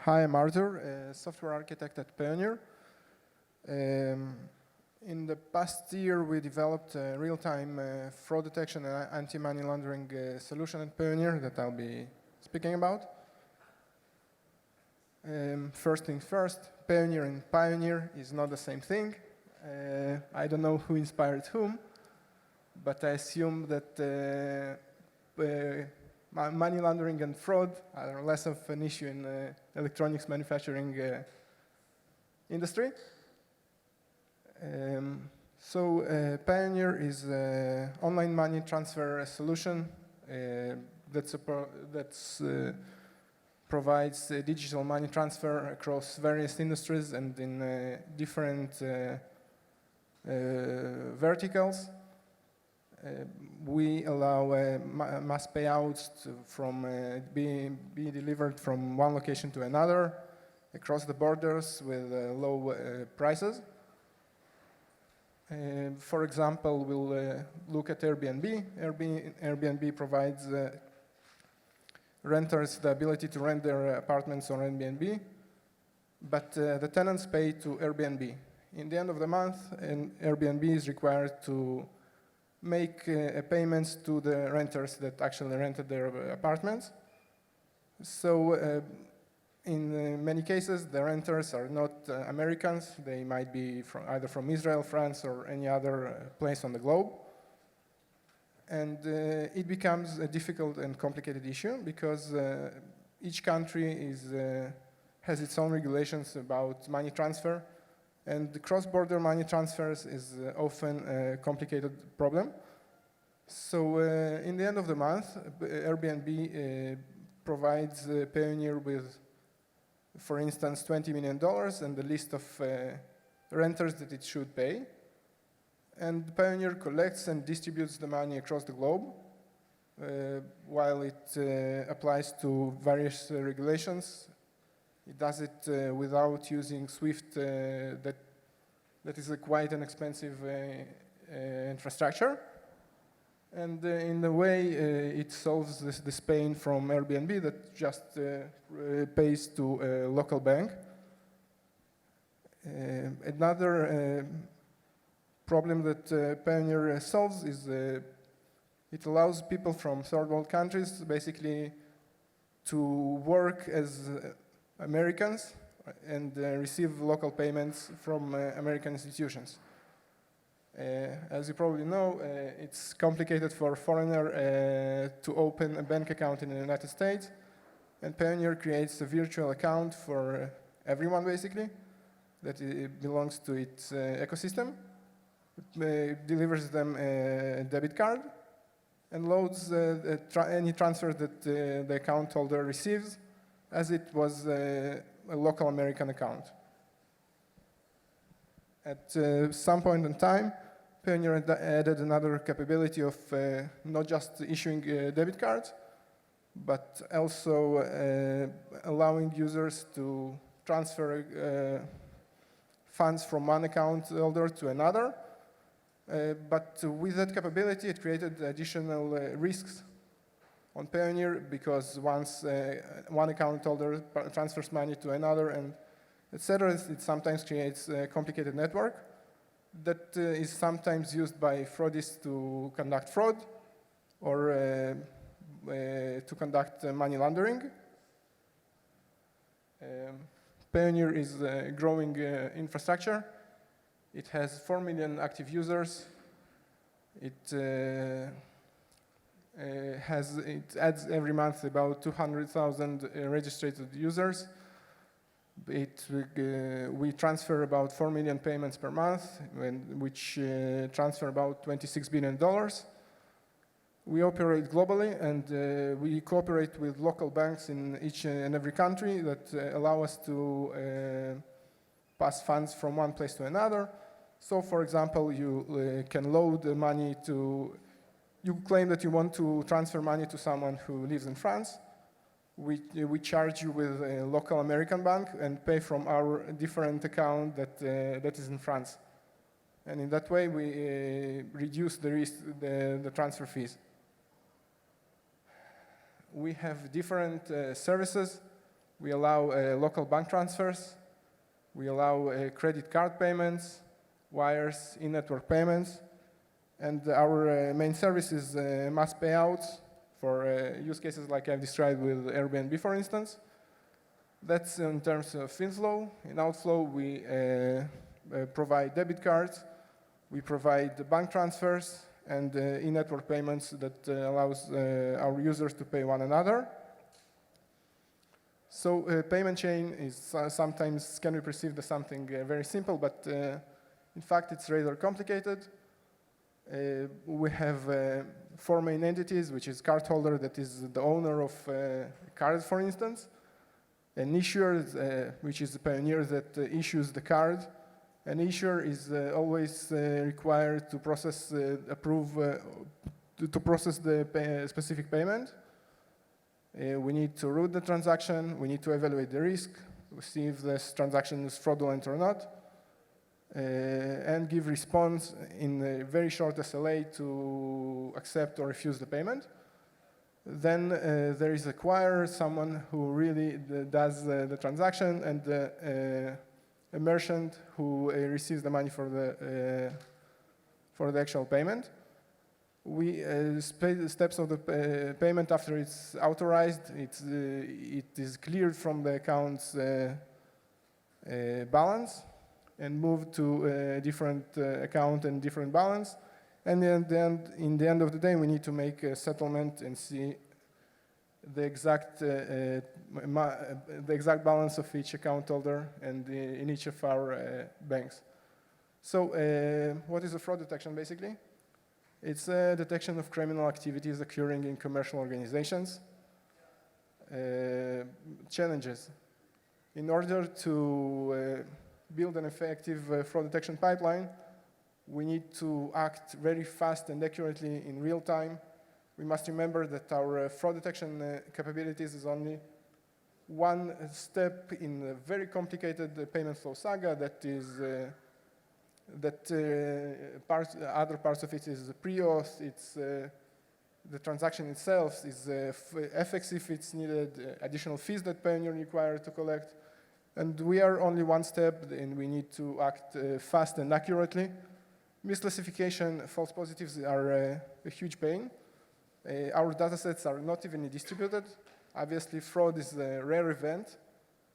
Hi, I'm Arthur, a software architect at Payoneer. In the past year, we developed a real-time fraud detection and anti-money laundering solution at Payoneer that I'll be speaking about. First things first, Payoneer and Pioneer is not the same thing. I don't know who inspired whom, but I assume that money laundering and fraud are less of an issue in the electronics manufacturing industry. Payoneer is an online money transfer solution that provides digital money transfer across various industries and in different verticals. We allow mass payouts from be delivered from one location to another across the borders with low prices. For example, we'll look at Airbnb. Airbnb provides renters the ability to rent their apartments on Airbnb, but the tenants pay to Airbnb. In the end of the month, Airbnb is required to make payments to the renters that actually rented their apartments. So in many cases, the renters are not Americans. They might be either from Israel, France, or any other place on the globe. And it becomes a difficult and complicated issue because each country has its own regulations about money transfer. And cross-border money transfers is often a complicated problem. So in the end of the month, Airbnb provides Payoneer with, for instance, $20 million and a list of renters that it should pay. And Payoneer collects and distributes the money across the globe while it applies to various regulations. It does it without using Swift, that is quite an expensive infrastructure. And in a way, it solves this pain from Airbnb that just pays to a local bank. Another problem that Payoneer solves is it allows people from third world countries basically to work as Americans and receive local payments from American institutions. As you probably know, it's complicated for a foreigner to open a bank account in the United States, and Payoneer creates a virtual account for everyone, basically, that it belongs to its ecosystem. It delivers them a debit card and loads any transfer that the account holder receives as it was a local American account. At some point in time, Payoneer added another capability of not just issuing debit cards, but also allowing users to transfer funds from one account holder to another. But with that capability, it created additional risks on Payoneer because once one account holder transfers money to another and etc., it sometimes creates a complicated network that is sometimes used by fraudists to conduct fraud or to conduct money laundering. Payoneer is a growing infrastructure. It has 4 million active users. It adds every month about 200,000 registered users. We transfer about 4 million payments per month, which transfer about $26 billion. We operate globally, and we cooperate with local banks in each and every country that allow us to pass funds from one place to another. So, for example, you can load the money you claim that you want to transfer money to someone who lives in France. We charge you with a local American bank and pay from our different account that is in France. And in that way, we reduce the transfer fees. We have different services We allow local bank transfers. We allow credit card payments, wires, in-network payments. And our main service is mass payouts for use cases like I've described with Airbnb, for instance. That's in terms of inflow. In outflow, we provide debit cards. We provide bank transfers and in-network payments that allows our users to pay one another. So payment chain is sometimes can be perceived as something very simple, but in fact, it's rather complicated. We have 4 main entities, which is cardholder, that is the owner of a card, for instance. An issuer, which is the Payoneer that issues the card. An issuer is always required to process, to process the specific payment. We need to route the transaction. We need to evaluate the risk, see if this transaction is fraudulent or not, and give response in a very short SLA to accept or refuse the payment. Then there is acquirer, someone who really does the transaction, and a merchant who receives the money for the actual payment. We split the steps of the payment after it's authorized. It is cleared from the account's balance and moved to a different account and different balance. And then in the end of the day, we need to make a settlement and see the exact balance of each account holder and in each of our banks. So what is a fraud detection, basically? It's a detection of criminal activities occurring in commercial organizations. Challenges. In order to build an effective fraud detection pipeline, we need to act very fast and accurately in real time. We must remember that our fraud detection capabilities is only one step in a very complicated payment flow saga that is other parts of it is pre-auth, it's the transaction itself, is FX if it's needed, additional fees that Payoneer require to collect. And we are only one step, and we need to act fast and accurately. Misclassification, false positives are a huge pain. Our data sets are not evenly distributed. Obviously, fraud is a rare event,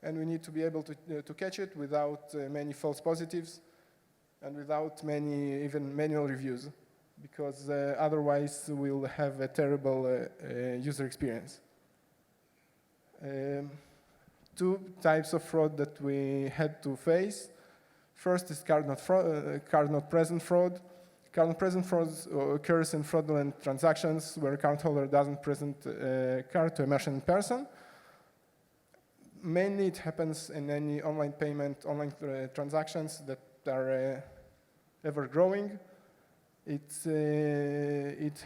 and we need to be able to catch it without many false positives and without many even manual reviews, because otherwise we'll have a terrible user experience. 2 types of fraud that we had to face. First is card not present fraud. Card not present fraud occurs in fraudulent transactions where a cardholder doesn't present a card to a merchant person. Mainly it happens in any online payment, online transactions that are ever growing. It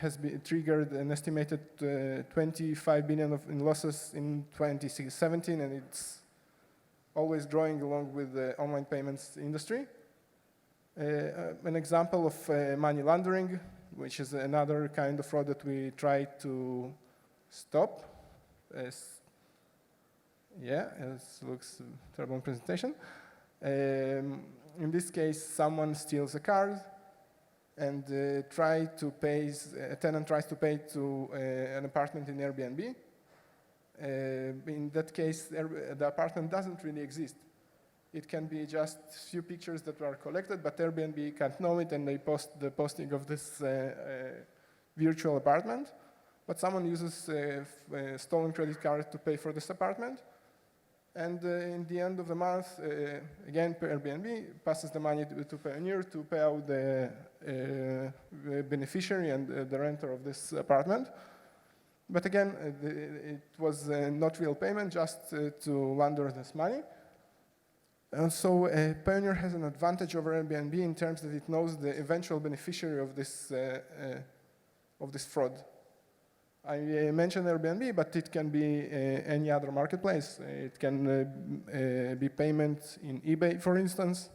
has been triggered an estimated 25 billion in losses in 2017, and it's always growing along with the online payments industry. An example of money laundering, which is another kind of fraud that we try to stop. It looks terrible in presentation. In this case, someone steals a card and a tenant tries to pay to an apartment in Airbnb. In that case, the apartment doesn't really exist. It can be just a few pictures that were collected, but Airbnb can't know it, and they post the posting of this virtual apartment. But someone uses a stolen credit card to pay for this apartment. And in the end of the month, again, Airbnb passes the money to Payoneer to pay out the beneficiary and the renter of this apartment. But again, it was not real payment, just to launder this money. And so Payoneer has an advantage over Airbnb in terms that it knows the eventual beneficiary of this fraud. I mentioned Airbnb, but it can be any other marketplace. It can be payment in eBay, for instance,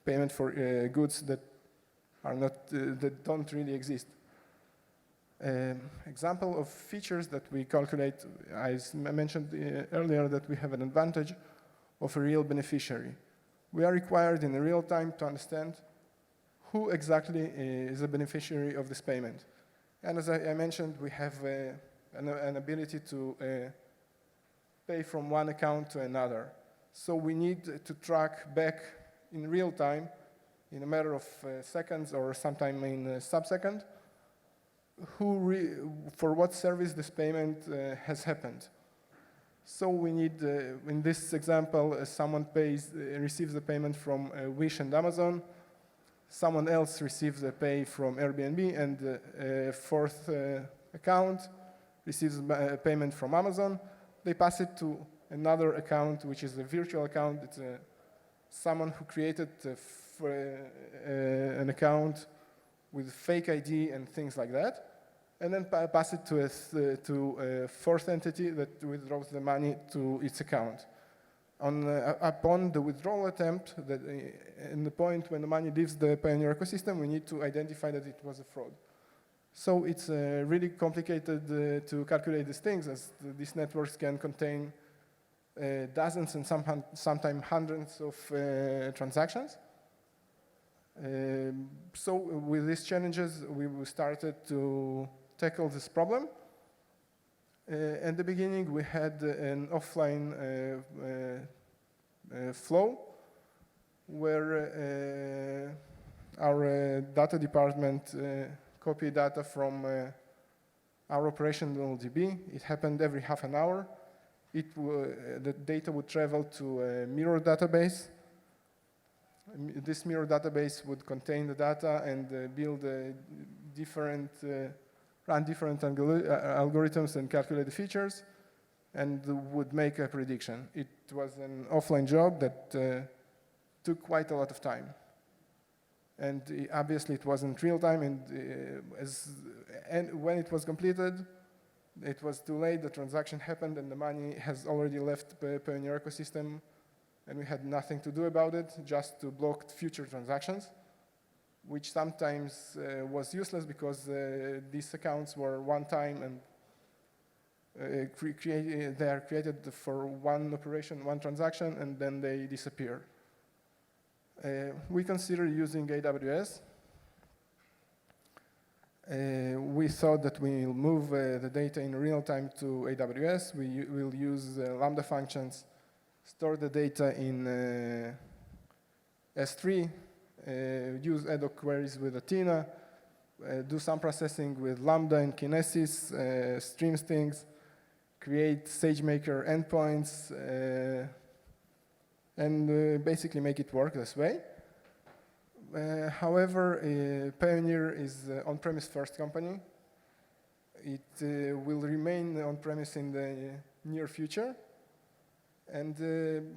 payment for goods that are not that don't really exist. Example of features that we calculate, I mentioned earlier that we have an advantage of a real beneficiary. We are required in real time to understand who exactly is a beneficiary of this payment. And as I mentioned, we have an ability to pay from one account to another. So we need to track back in real time, in a matter of seconds or sometime in a sub-second, for what service this payment has happened. So we need, in this example, someone receives the payment from Wish and Amazon, someone else receives a pay from Airbnb, and a fourth account receives a payment from Amazon. They pass it to another account, which is a virtual account. It's someone who created an account with fake ID and things like that, and then pass it to a fourth entity that withdraws the money to its account. Upon the withdrawal attempt, in the point when the money leaves the Payoneer ecosystem, we need to identify that it was a fraud. So it's really complicated to calculate these things, as these networks can contain dozens and sometimes hundreds of transactions. So with these challenges, we started to tackle this problem. At the beginning, we had an offline flow where our data department copied data from our operational DB. It happened every half an hour. The data would travel to a mirror database. This mirror database would contain the data and run different algorithms and calculate the features, and would make a prediction. It was an offline job that took quite a lot of time. And obviously it wasn't real time, and when it was completed, it was too late, the transaction happened, and the money has already left the Payoneer ecosystem, and we had nothing to do about it, just to block future transactions, which sometimes was useless because these accounts were one-time and they are created for one operation, one transaction, and then they disappear. We consider using AWS. We thought that we'll move the data in real time to AWS. We will use Lambda functions, store the data in S3, use ad hoc queries with Athena, do some processing with Lambda and Kinesis, stream things, create SageMaker endpoints, and basically make it work this way. However, Payoneer is an on-premise first company. It will remain on-premise in the near future. And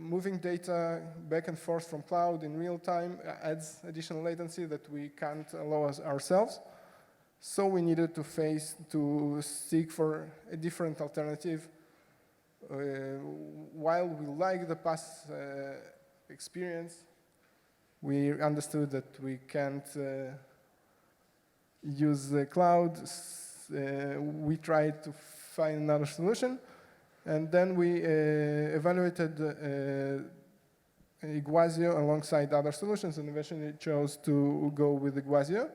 moving data back and forth from cloud in real time adds additional latency that we can't allow ourselves. So we needed to seek for a different alternative. While we like the past experience, we understood that we can't use the cloud. We tried to find another solution, and then we evaluated Iguazio alongside other solutions, and eventually chose to go with Iguazio.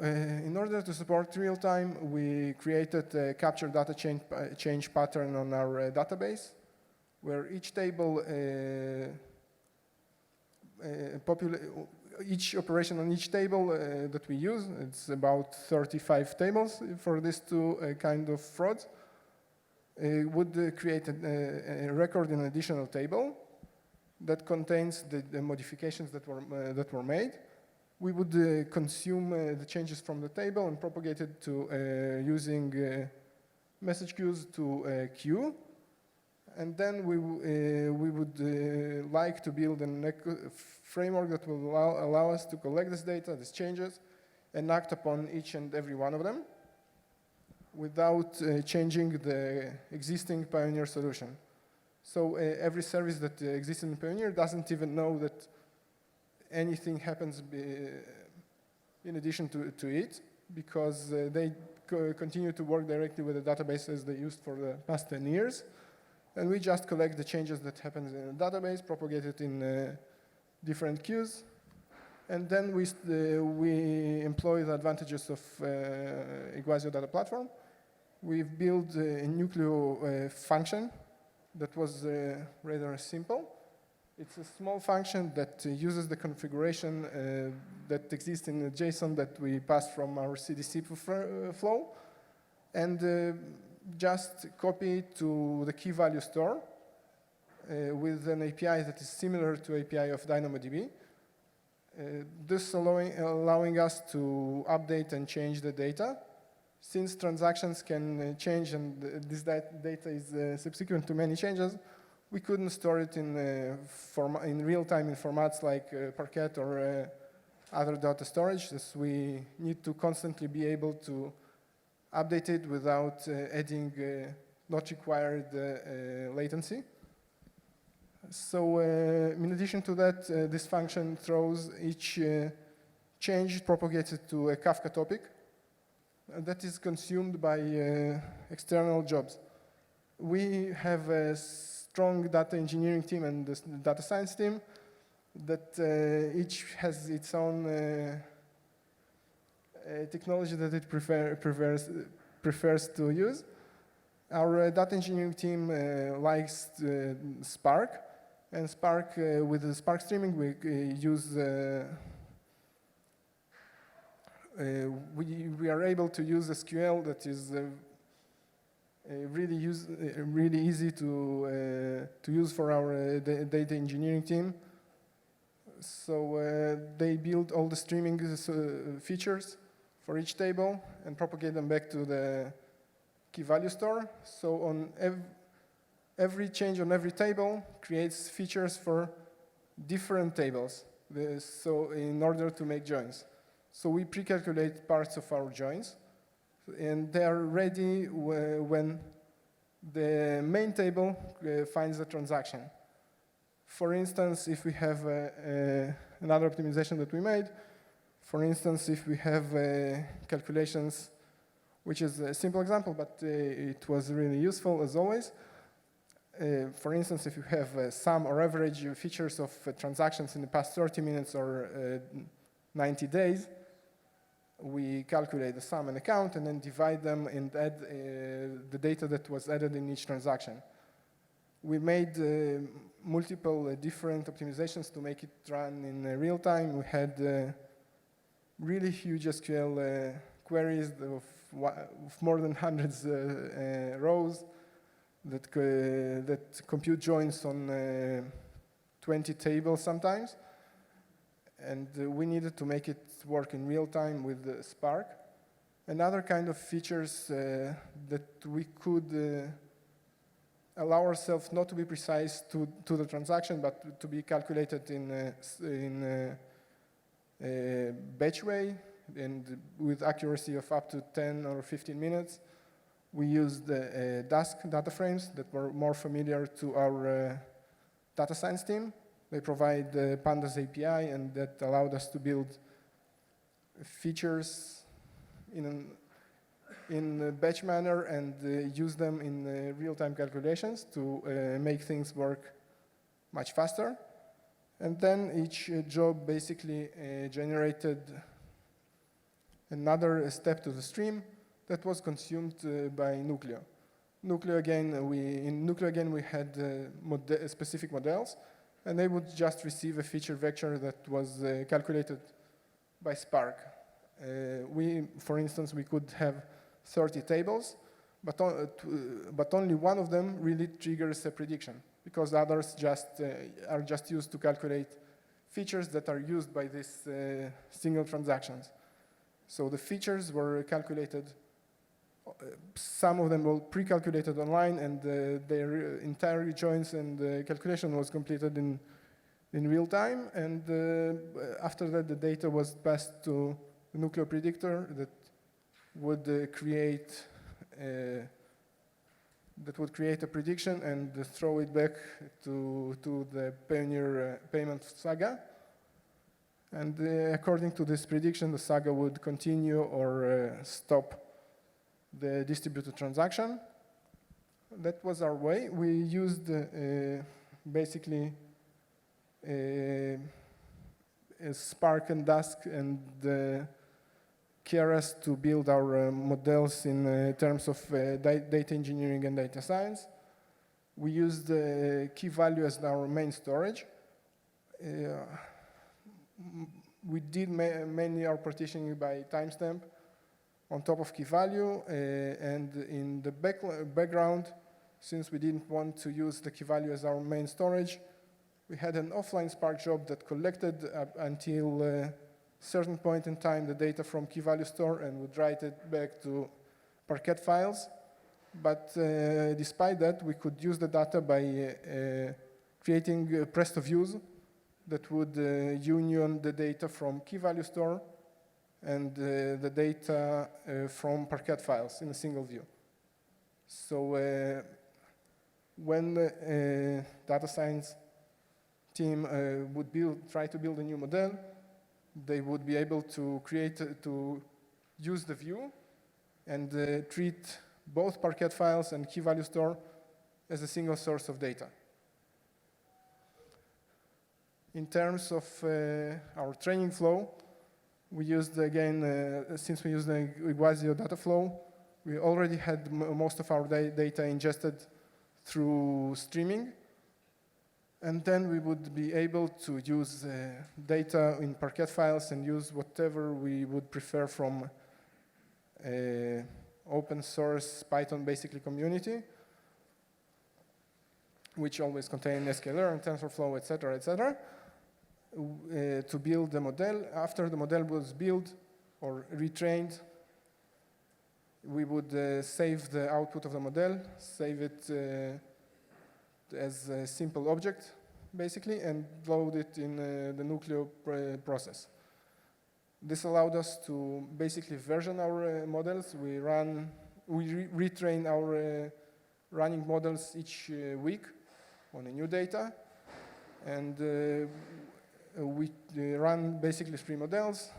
In order to support real time, we created a capture data change pattern on our database, where each table each operation on each table that we use, it's about 35 tables for these two kind of frauds, would create a record in an additional table that contains the modifications that were made. We would consume the changes from the table and propagate it to using message queues to a queue. And then we would like to build a framework that will allow us to collect this data, these changes, and act upon each and every one of them without changing the existing Payoneer solution. So every service that exists in Payoneer doesn't even know that anything happens in addition to it, because they continue to work directly with the databases they used for the past 10 years. And we just collect the changes that happen in the database, propagate it in different queues. And then we employ the advantages of Iguazio Data Platform. We've built a Nucleo function that was rather simple. It's a small function that uses the configuration that exists in the JSON that we passed from our CDC flow, and just copy it to the key value store with an API that is similar to API of DynamoDB. This allowing us to update and change the data. Since transactions can change and this data is subsequent to many changes, we couldn't store it in real time in formats like Parquet or other data storage. Thus we need to constantly be able to update it without adding not required latency. So in addition to that, this function throws each change propagated to a Kafka topic that is consumed by external jobs. We have a strong data engineering team and the data science team that each has its own technology that it prefers to use. Our data engineering team likes Spark, and Spark with the Spark streaming we use. We are able to use SQL that is really easy to use for our data engineering team. So they build all the streaming features for each table and propagate them back to the key value store. So on every change on every table creates features for different tables. So in order to make joins. So we pre-calculate parts of our joins, and they are ready when the main table finds the transaction. For instance, if we have another optimization that we made, for instance, if we have calculations, which is a simple example, but it was really useful as always. For instance, if you have sum or average features of transactions in the past 30 minutes or 90 days, we calculate the sum and the count and then divide them and add the data that was added in each transaction. We made multiple different optimizations to make it run in real time. We had really huge SQL queries of more than hundreds rows that compute joins on 20 tables sometimes. And we needed to make it work in real time with Spark. Another kind of features that we could allow ourselves not to be precise to the transaction, but to be calculated in a batch way and with accuracy of up to 10 or 15 minutes. We used Dask data frames that were more familiar to our data science team. They provide the Pandas API, and that allowed us to build features in a batch manner and use them in real-time calculations to make things work much faster. And then each job basically generated another step to the stream that was consumed by Nucleo. In Nucleo again we had specific models, and they would just receive a feature vector that was calculated by Spark. For instance, we could have 30 tables, but only one of them really triggers a prediction, because others are just used to calculate features that are used by these single transactions. So the features were calculated. Some of them were pre-calculated online, and their entire joins and calculation was completed in real time. And after that, the data was passed to the Nucleo predictor that would create a prediction and throw it back to the Payoneer payment saga. And according to this prediction, the saga would continue or stop the distributed transaction. That was our way. We used basically Spark and Dask and Keras to build our models in terms of data engineering and data science. We used key value as our main storage. We did mainly our partitioning by timestamp on top of key value, and in the background, since we didn't want to use the key value as our main storage, we had an offline Spark job that collected until a certain point in time the data from key value store and would write it back to Parquet files. But despite that, we could use the data by creating presto views that would union the data from key value store and the data from Parquet files in a single view. So when the data science team would try to build a new model, they would be able to use the view and treat both Parquet files and key value store as a single source of data. In terms of our training flow, we used, again, since we used the Iguazio data flow, we already had most of our data ingested through streaming. And then we would be able to use data in Parquet files and use whatever we would prefer from open source Python basically community, which always contain sklearn and TensorFlow, et cetera, to build the model. After the model was built or retrained, we would save the output of the model, save it as a simple object, basically, and load it in the Nucleo process. This allowed us to basically version our models. We retrain our running models each week on a new data, and we run basically 3 models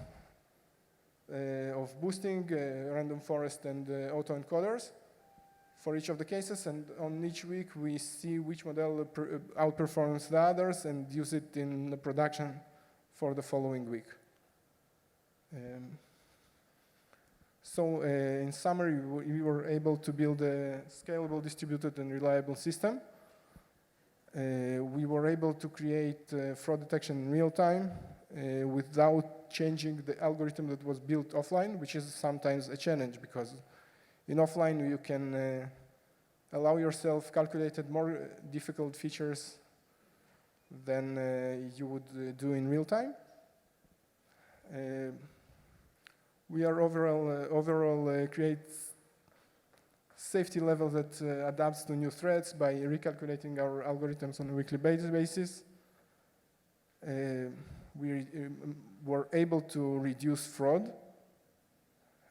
of boosting, random forest, and autoencoders for each of the cases, and on each week we see which model outperforms the others and use it in the production for the following week. So in summary, we were able to build a scalable, distributed, and reliable system. We were able to create fraud detection in real time without changing the algorithm that was built offline, which is sometimes a challenge because in offline you can allow yourself calculated more difficult features than you would do in real time. We are overall create safety level that adapts to new threats by recalculating our algorithms on a weekly basis. We were able to reduce fraud,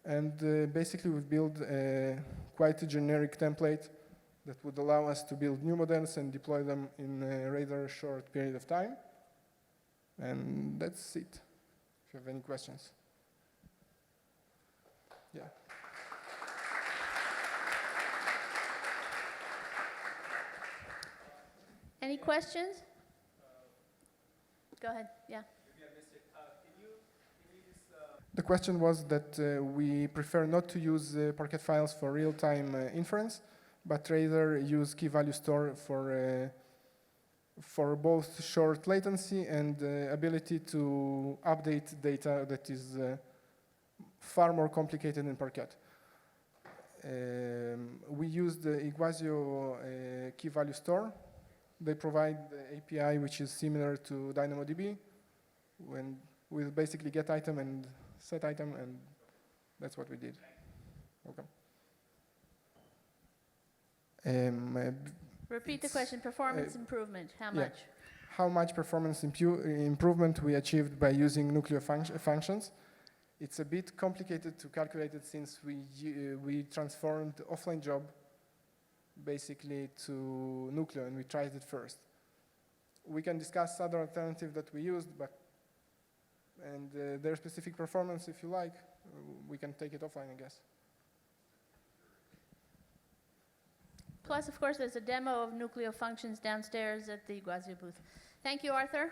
and basically we've built quite a generic template that would allow us to build new models and deploy them in a rather short period of time. And that's it. If you have any questions. Yeah. Any questions? Go ahead, yeah. The question was that we prefer not to use Parquet files for real-time inference, but rather use key value store for both short latency and ability to update data that is far more complicated in Parquet. We use the Iguazio key value store. They provide the API which is similar to DynamoDB with basically get item and set item, and that's what we did. Welcome. Repeat the question, performance improvement, how much? How much performance improvement we achieved by using Nucleo functions. It's a bit complicated to calculate it since we transformed the offline job basically to Nucleo, and we tried it first. We can discuss other alternatives that we used, and their specific performance, if you like, we can take it offline, I guess. Plus, of course, there's a demo of Nucleo functions downstairs at the Guazio booth. Thank you, Arthur.